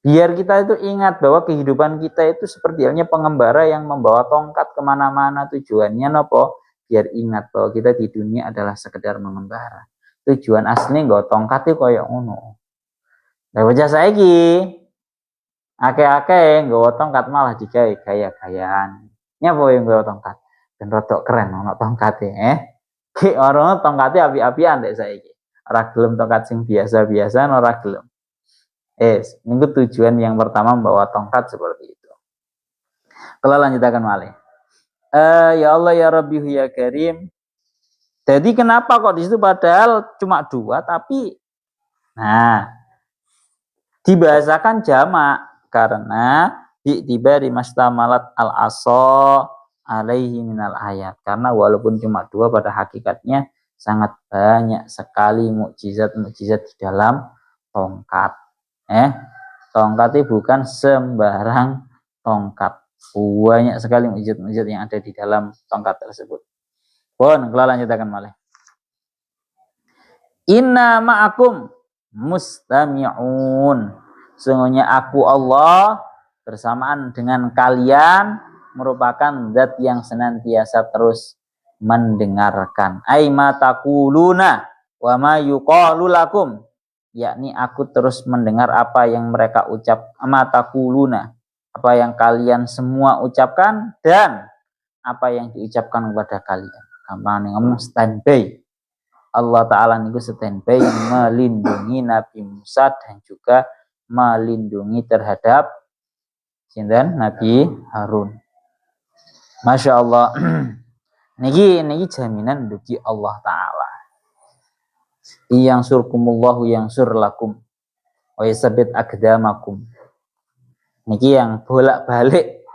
Biar kita itu ingat bahwa kehidupan kita itu seperti halnya pengembara yang membawa tongkat kemana-mana. Tujuannya nopo? Biar ingat bahwa kita di dunia adalah sekedar mengembara. Tujuan asli nggo tongkat itu koyo ngono. Lah wajah saiki akeh-akeh nggawa tongkat malah digawe gaya-gayaan. Nyapa yang nggawa tongkat? Dan rodok keren ono tongkate, Ki ora tongkate api-apian dek saiki. Ora gelem tongkat sing biasa-biasa ora gelem. Ini tujuan yang pertama membawa tongkat seperti itu. Kalau lanjutkan malih. Ya Allah ya Rabbi ya Karim. Jadi kenapa kok di situ padahal cuma dua tapi dibahasakan jamak karena di mastamalat al-asa alaihi minal ayat, karena walaupun cuma dua pada hakikatnya sangat banyak sekali mukjizat-mukjizat di dalam tongkat. Tongkat itu bukan sembarang tongkat, banyak sekali mukjizat-mukjizat yang ada di dalam tongkat tersebut. Pun kalau lanjutkan malih. Inna ma'akum mustami'un. Sungguhnya aku Allah bersamaan dengan kalian merupakan zat yang senantiasa terus mendengarkan. Ai ma taquluna wa ma yuqalu lakum. Yakni aku terus mendengar apa yang mereka ucap. Ma taquluna, apa yang kalian semua ucapkan dan apa yang diucapkan kepada kalian. Gampang ngomong standby. Allah Ta'ala niku standby melindungi Nabi Musa dan juga melindungi terhadap sinten Nabi Harun. Masya Allah. niki jaminan dugi Allah Ta'ala. Yang surkumullahu yang surlakum wa yasabit akdamakum. Niki yang bolak-balik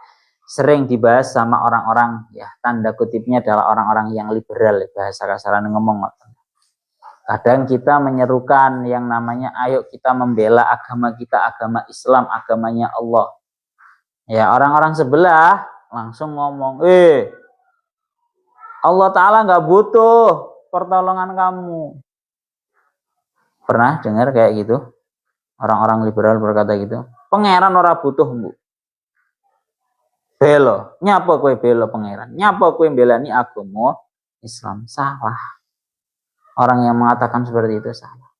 sering dibahas sama orang-orang, ya tanda kutipnya adalah orang-orang yang liberal, bahasa kasaran ngomong. Kadang kita menyerukan yang namanya ayo kita membela agama kita, agama Islam, agamanya Allah. Ya orang-orang sebelah langsung ngomong, Allah Ta'ala nggak butuh pertolongan kamu. Pernah dengar kayak gitu? Orang-orang liberal berkata gitu. Pangeran ora butuh bu. Belo, nyapa kue belo pangeran, nyapa kue belani agama Islam. Salah. Orang yang mengatakan seperti itu salah.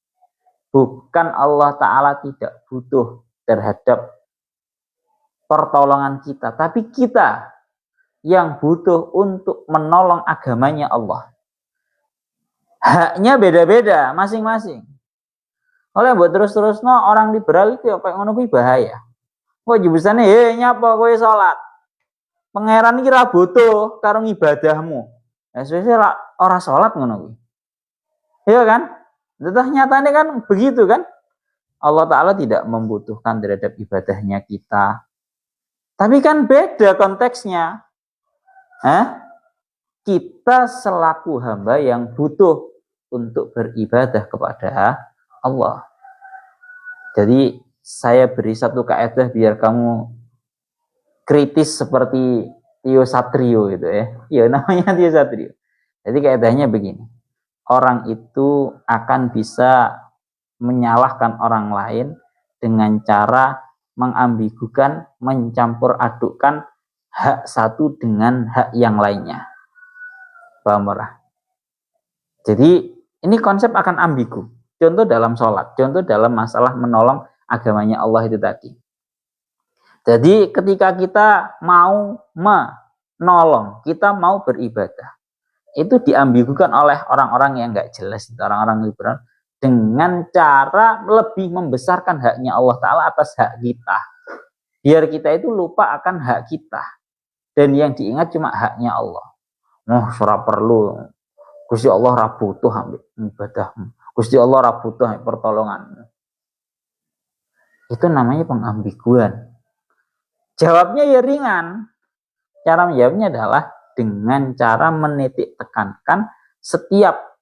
Bukan Allah Ta'ala tidak butuh terhadap pertolongan kita, tapi kita yang butuh untuk menolong agamanya Allah. Haknya beda-beda masing-masing. Oleh buat terus-terus orang liberal itu apa ngono kuwi bahaya. Kok jebusane nyapa kowe salat. Pangeran iki ra butuh karo ibadahmu. Ya sesuk ora salat ngono kuwi. Iya kan? Tetap nyatanya kan begitu kan? Allah Ta'ala tidak membutuhkan terhadap ibadahnya kita. Tapi kan beda konteksnya. Kita selaku hamba yang butuh untuk beribadah kepada Allah. Jadi saya beri satu kaidah biar kamu kritis seperti Tio Satrio gitu ya. Iya namanya Tio Satrio. Jadi kaidahnya begini. Orang itu akan bisa menyalahkan orang lain dengan cara mengambigukan, mencampur adukkan hak satu dengan hak yang lainnya. Paham ora? Jadi ini konsep akan ambigu. Contoh dalam sholat, contoh dalam masalah menolong agamanya Allah itu tadi. Jadi ketika kita mau menolong, kita mau beribadah, itu diambigukan oleh orang-orang yang nggak jelas, orang-orang liberal, dengan cara lebih membesarkan haknya Allah Ta'ala atas hak kita. Biar kita itu lupa akan hak kita. Dan yang diingat cuma haknya Allah. Ora perlu. Gusti Allah ora butuh ambek ibadahmu. Gusti Allah ora butuh pertolonganmu. Itu namanya pengambiguan. Jawabnya ya ringan. Cara menjawabnya adalah dengan cara menitik tekankan setiap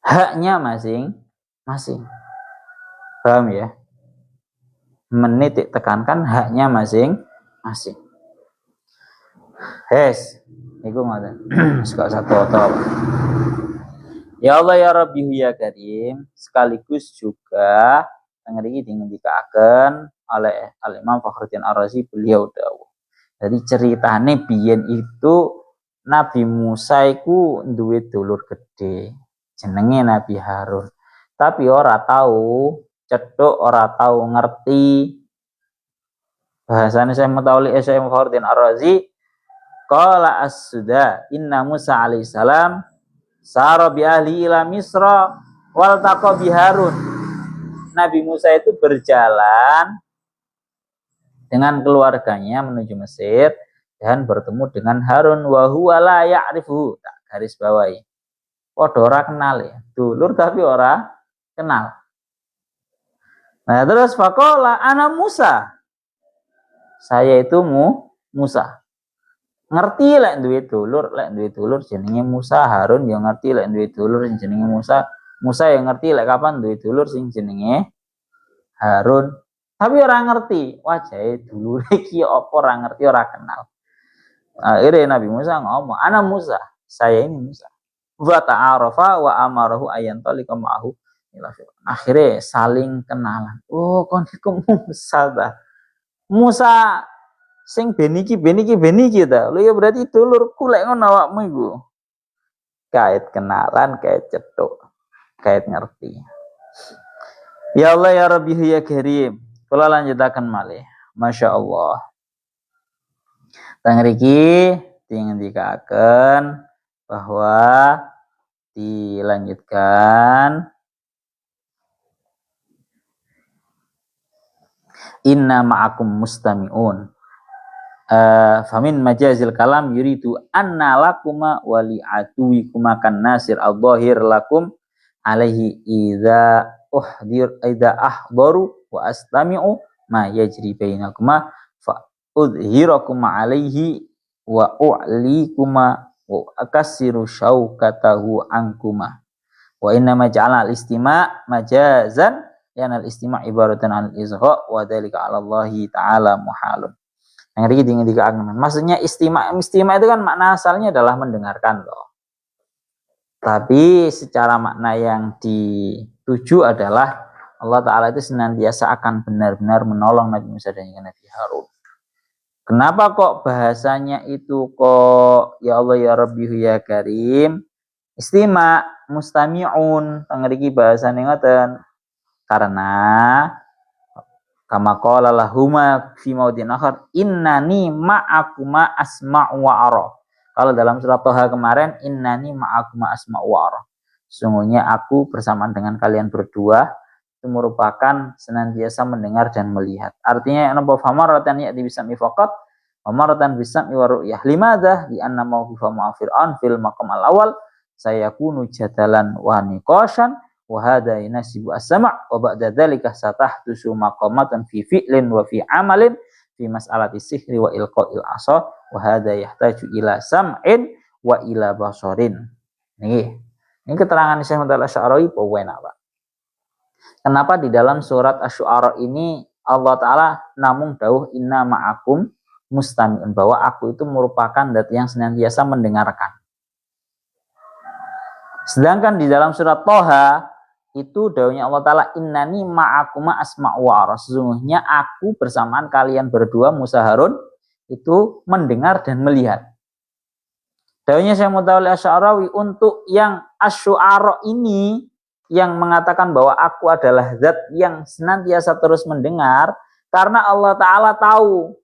haknya masing-masing. Paham ya? Menitik tekankan haknya masing-masing. Iku ngoten. Sekak satu atau apa? Ya Allah ya Rabbi ya Karim, sekaligus juga ngriki dingendikaken oleh Al-Imam Fakhruddin Ar-Razi beliau dawuh. Jadi ceritane biyen itu Nabi Musa iku duwe dulur gede jenenge Nabi Harun. Tapi ora tahu cethuk, ora tahu ngerti. Bahasane saya Mutauli Syekh Fakhruddin Ar-Razi qala as-suda inna Musa alaihi salam sara bi ahli ila Misra wal taqa bi Harun. Nabi Musa itu berjalan dengan keluarganya menuju Mesir dan bertemu dengan Harun wa huwa la ya'rifuhu. Tak garis bawahi. Padha ora kenal ya. Dulur tapi ora kenal. Nah, terus faqala ana Musa. Saya itu Musa. Ngerti lek duwe dulur jenenge Musa. Harun yang ngerti lek duwe dulur jenenge Musa. Musa yang ngerti lek kapan duwe dulur sing jenenge Harun. Tapi orang ngerti wajahe dulure iki apa, ora ngerti, ora kenal. Akhirnya Nabi Musa ngomong, "Ana Musa, saya ini Musa." Wa ta'arafa wa amarahu ayan talika ma'ahu. Akhirnya saling kenalan. Oh, kon iku Musa ta. Musa sing beniki ta. Lho ya berarti dulurku lek ngono awakmu iku. Kait kenalan, kait cetuk, kait ngerti. Ya Allah ya Rabbi ya Karim. Kula lanjutaken malih. Masya Allah. Tang riki dingendikaken bahwa dilanjutkan inna ma'akum mustami'un. Famin majazil kalam yuridu anna lakuma wali atuwikuma kan nasir al-dhahir lakum alaihi idza ahdaru wa astami'u ma yajri bainakuma fa udhirakum alaihi wa u'likuma wa akassiru syaukatahu ankuma wa inna maja'ala al-istima' majazan yana al-istima' ibaratan al-izgha wa dhalika 'ala Allah ta'ala muhalun. Yang iki dingendikaken. Maksudnya istima itu kan makna asalnya adalah mendengarkan loh. Tapi secara makna yang dituju adalah Allah Ta'ala itu senantiasa akan benar-benar menolong Nabi Musa dan Nabi Harun. Kenapa kok bahasanya itu kok ya Allah ya Rabbi ya Karim? Istima mustami'un tangriki bahasane ngoten. Karena kama qala lahuma fi maudin akhar innani ma'akuma asma'u wa ara. Kalau dalam surat Thaha kemarin innani ma'akuma asma'u wa ara. Sungguhnya aku bersamaan dengan kalian berdua itu merupakan senantiasa mendengar dan melihat. Artinya napa famaratan ya bisami faqat famaratan bisami wa ru'yah. Limadha li anna mawqifa ma'fir'an fil maqam al-awwal sayakunu jadalan wa niqashan wa hadha yanasibu as-sam' wa ba'da dzalika satahdusu maqamatan fi fi'lin wa fi amalin fi mas'alati sihri wa ilqa'il asa wa hadha yahtaju ila sam'in wa ila basarin. Ini keterangan Syekh Muhammad Asy'ari poin apa? Kenapa di dalam surat Asy-Syu'ara ini Allah Ta'ala namung dawuh inna ma'akum mustami'un, bahwa aku itu merupakan zat yang senantiasa mendengarkan. Sedangkan di dalam surat Thaha itu dawuhnya Allah Ta'ala innani ma'akuma asma'u wa ara. Sesungguhnya aku bersamaan kalian berdua Musa Harun itu mendengar dan melihat. Dawuhnya Syekh Muhammad Asy'ari untuk yang Asy-Syu'ara ini yang mengatakan bahwa aku adalah zat yang senantiasa terus mendengar, karena Allah Ta'ala tahu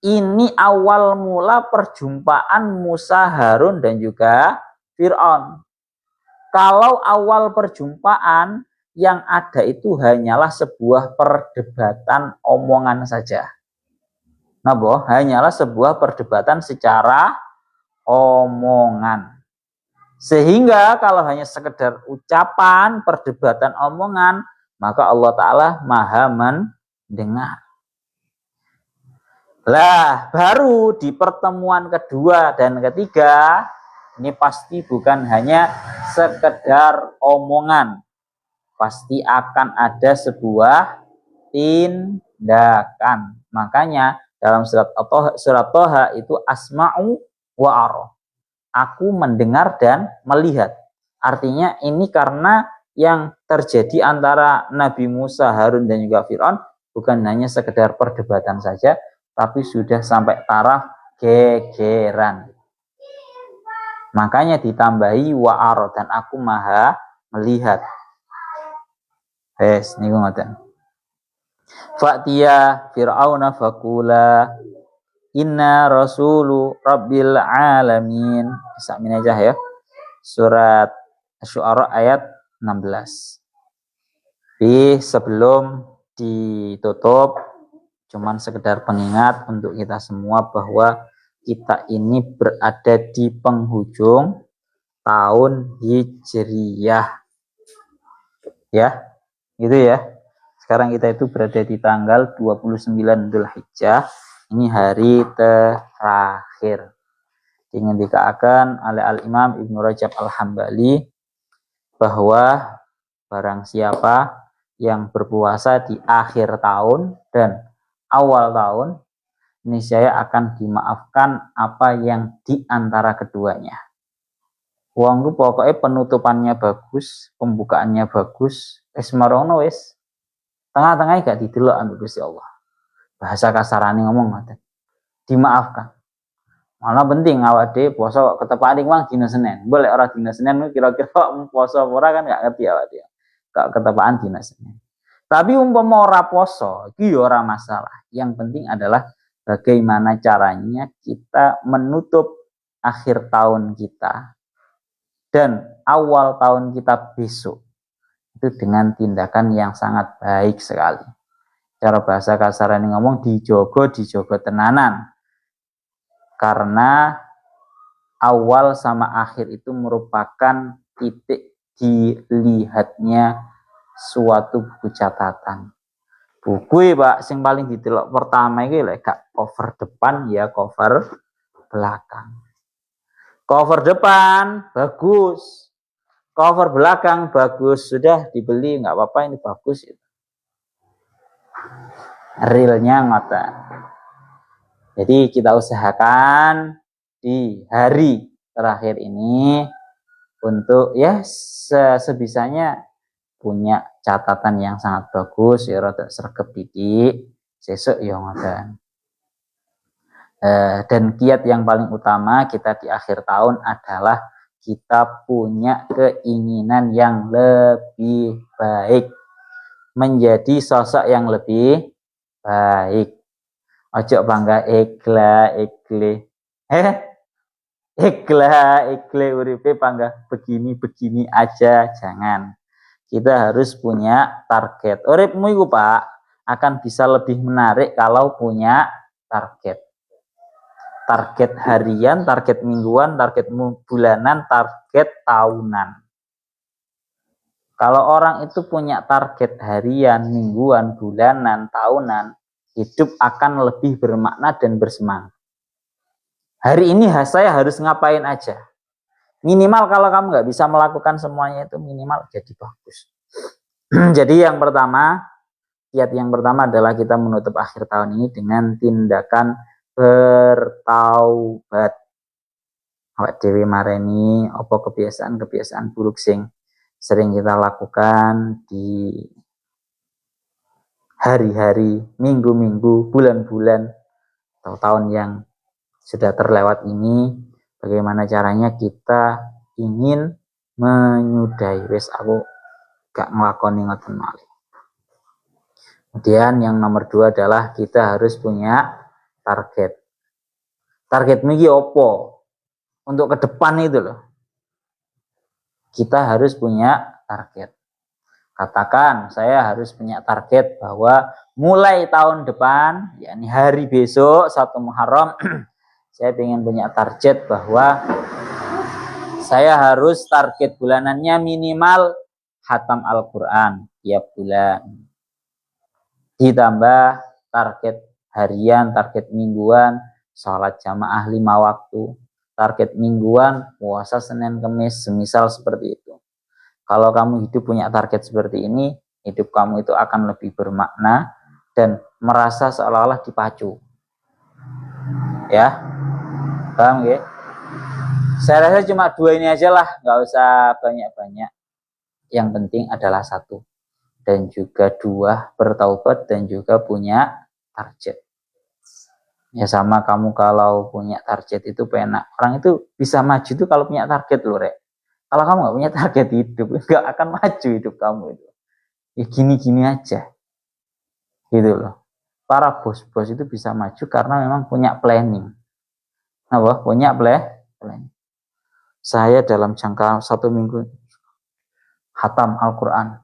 ini awal mula perjumpaan Musa, Harun dan juga Fir'aun. Kalau awal perjumpaan yang ada itu hanyalah sebuah perdebatan omongan saja. Nah, hanyalah sebuah perdebatan secara omongan. Sehingga kalau hanya sekedar ucapan, perdebatan omongan, maka Allah Ta'ala maha mendengar. Lah, baru di pertemuan kedua dan ketiga, ini pasti bukan hanya sekedar omongan. Pasti akan ada sebuah tindakan. Makanya dalam surat Thaha itu asma'u wa ara. Aku mendengar dan melihat. Artinya ini karena yang terjadi antara Nabi Musa, Harun dan juga Fir'aun bukan hanya sekedar perdebatan saja, tapi sudah sampai taraf gegeran. Makanya ditambahi wa'ar dan aku maha melihat. Niku ngoten. Fa'tiya Fir'auna faqula inna rasulu rabbil alamin. Bisa aja ya. Surat Asy-Syu'ara ayat 16. Tapi sebelum ditutup, cuman sekedar pengingat untuk kita semua bahwa kita ini berada di penghujung tahun Hijriyah. Ya, gitu ya. Sekarang kita itu berada di tanggal 29 Dzulhijjah. Ini hari terakhir. Ingin dikatakan oleh Al-Imam Ibnu Rajab Al-Hambali bahwa barang siapa yang berpuasa di akhir tahun dan awal tahun, niscaya akan dimaafkan apa yang di antara keduanya. Wong pokoknya penutupannya bagus, pembukaannya bagus, marono wis. Tengah-tengahnya gak didelok ambek Gusti Allah. Bahasa kasarane ngomong ngoten. Dimaafkan. Malah penting awak dhewe poso ketepaan wang dina Senin. Boleh ora dina Senin kira-kira poso ora kan gak ngerti awak dhewe. Gak ketepaan dina Senin. Tapi umpama ora poso, iki ora masalah. Yang penting adalah bagaimana caranya kita menutup akhir tahun kita dan awal tahun kita besok itu dengan tindakan yang sangat baik sekali. Cara bahasa kasarane ngomong dijogo tenanan. Karena awal sama akhir itu merupakan titik dilihatnya suatu buku catatan. Buku Pak sing paling didelok pertama iki lek gak cover depan ya cover belakang. Cover depan bagus. Cover belakang bagus, sudah dibeli nggak apa-apa, ini bagus itu. Realnya ngoten. Jadi kita usahakan di hari terakhir ini untuk ya sebisanya punya catatan yang sangat bagus, ya rada sregep didik, sesuk ya ngoten. Dan kiat yang paling utama kita di akhir tahun adalah kita punya keinginan yang lebih baik, menjadi sosok yang lebih baik. Ojo bangga ikhla uripe bangga begini aja, jangan. Kita harus punya target. Uripmu iku Pak akan bisa lebih menarik kalau punya target. Target harian, target mingguan, target bulanan, target tahunan. Kalau orang itu punya target harian, mingguan, bulanan, tahunan, hidup akan lebih bermakna dan bersemangat. Hari ini saya harus ngapain aja. Minimal kalau kamu nggak bisa melakukan semuanya itu minimal jadi bagus. Jadi yang pertama, kiat yang pertama adalah kita menutup akhir tahun ini dengan tindakan bertaubat. Awak dhewe mareni apa kebiasaan buruk sing sering kita lakukan di hari-hari, minggu-minggu, bulan-bulan atau tahun yang sudah terlewat ini, bagaimana caranya kita ingin menyudahi wis aku gak nglakoni ngoten malih. Kemudian yang nomor 2 adalah kita harus punya target. Target iki opo? Untuk ke depan itu loh. Kita harus punya target. Katakan saya harus punya target bahwa mulai tahun depan, yakni hari besok 1 Muharram, saya ingin punya target bahwa saya harus target bulanannya minimal khatam Al-Quran tiap bulan. Ditambah target harian, target mingguan, sholat jamaah 5 waktu, target mingguan, puasa Senin Kemis, semisal seperti itu. Kalau kamu hidup punya target seperti ini, hidup kamu itu akan lebih bermakna dan merasa seolah-olah dipacu. Ya, paham ya? Saya rasa cuma 2 ini aja lah, nggak usah banyak-banyak. Yang penting adalah 1. Dan juga 2, bertaubat dan juga punya target. Ya sama kamu kalau punya target itu penak. Orang itu bisa maju itu kalau punya target loh, Rek. Kalau kamu nggak punya target hidup, nggak akan maju hidup kamu itu. Ya gini-gini aja. Gitu loh. Para bos-bos itu bisa maju karena memang punya planning. Apa? Punya planning. Saya dalam jangka 1 minggu khatam Al-Quran.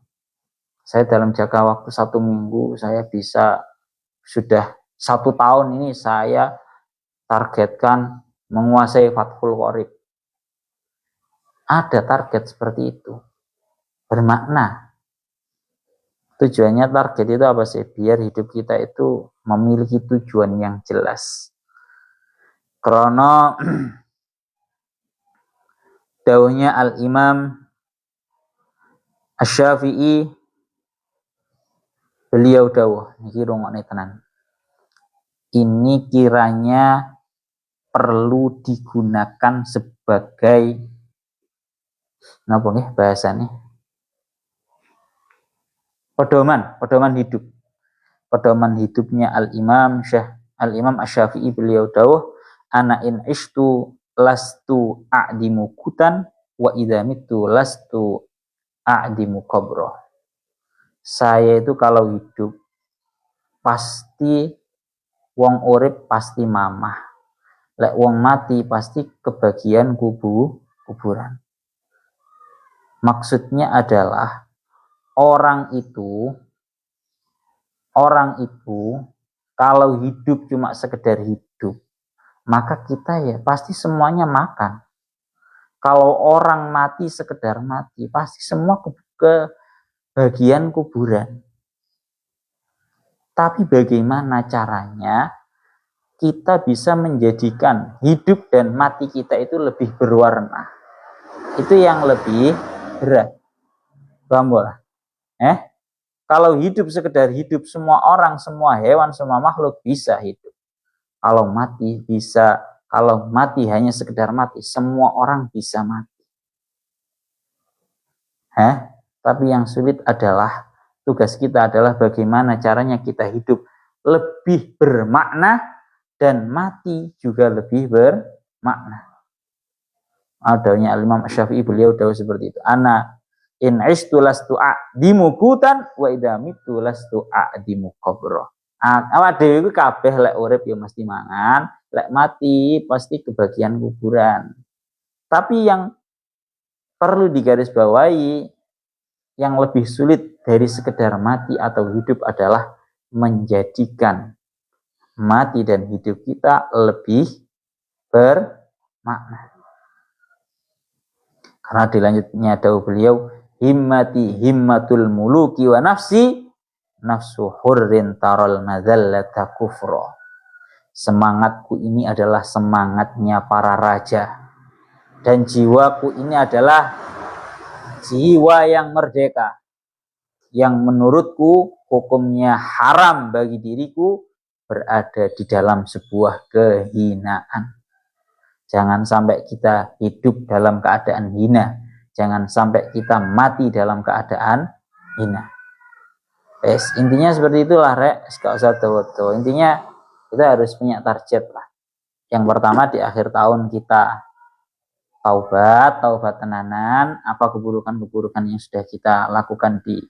Saya dalam jangka waktu 1 minggu, saya bisa sudah 1 tahun ini saya targetkan menguasai Fathul Qorib. Ada target seperti itu. Bermakna. Tujuannya target itu apa sih? Biar hidup kita itu memiliki tujuan yang jelas. Karena dawuhnya Al-Imam Asy-Syafi'i, beliau dawuh niki rungokne tenan. Ini kiranya perlu digunakan sebagai napa nggih bahasane? Pedoman hidup. Pedoman hidupnya Al-Imam Asy-Syafi'i, beliau dawuh, ana in ishtu lastu a'dimu kutan wa idza mittu lastu a'dimu qabra. Saya itu kalau hidup pasti wong urip pasti mamah. Lek wong mati pasti kebagian kuburan. Maksudnya adalah orang itu kalau hidup cuma sekedar hidup, maka kita ya pasti semuanya makan. Kalau orang mati sekedar mati, pasti semua kebagian kuburan. Tapi bagaimana caranya kita bisa menjadikan hidup dan mati kita itu lebih berwarna? Itu yang lebih berat. Paham boleh? Kalau hidup sekedar hidup, semua orang, semua hewan, semua makhluk bisa hidup. Kalau mati bisa, kalau mati hanya sekedar mati, semua orang bisa mati. Tapi yang sulit adalah, tugas kita adalah bagaimana caranya kita hidup lebih bermakna dan mati juga lebih bermakna. Adanya Imam Syafi'i, beliau tahu seperti itu. Ana in ishtu lastu a'dimu kutan wa idza mitu lastu a'dimu qabra. Awak dhewe iku kabeh lek urip ya mesti mangan, lek mati pasti kebagian kuburan. Tapi yang perlu digarisbawahi, yang lebih sulit dari sekedar mati atau hidup adalah menjadikan mati dan hidup kita lebih bermakna. Karena dilanjutnya dawuh beliau, himmati himmatul muluki wa nafsi nafsu hurrin taral madzallata kufra. Semangatku ini adalah semangatnya para raja, dan jiwaku ini adalah jiwa yang merdeka, yang menurutku hukumnya haram bagi diriku berada di dalam sebuah kehinaan. Jangan sampai kita hidup dalam keadaan hina. Jangan sampai kita mati dalam keadaan hina. Intinya seperti itulah, Rek. Gak usah tahu-tahu. Intinya kita harus punya target lah. Yang pertama, di akhir tahun kita taubat tenanan, apa keburukan-keburukan yang sudah kita lakukan di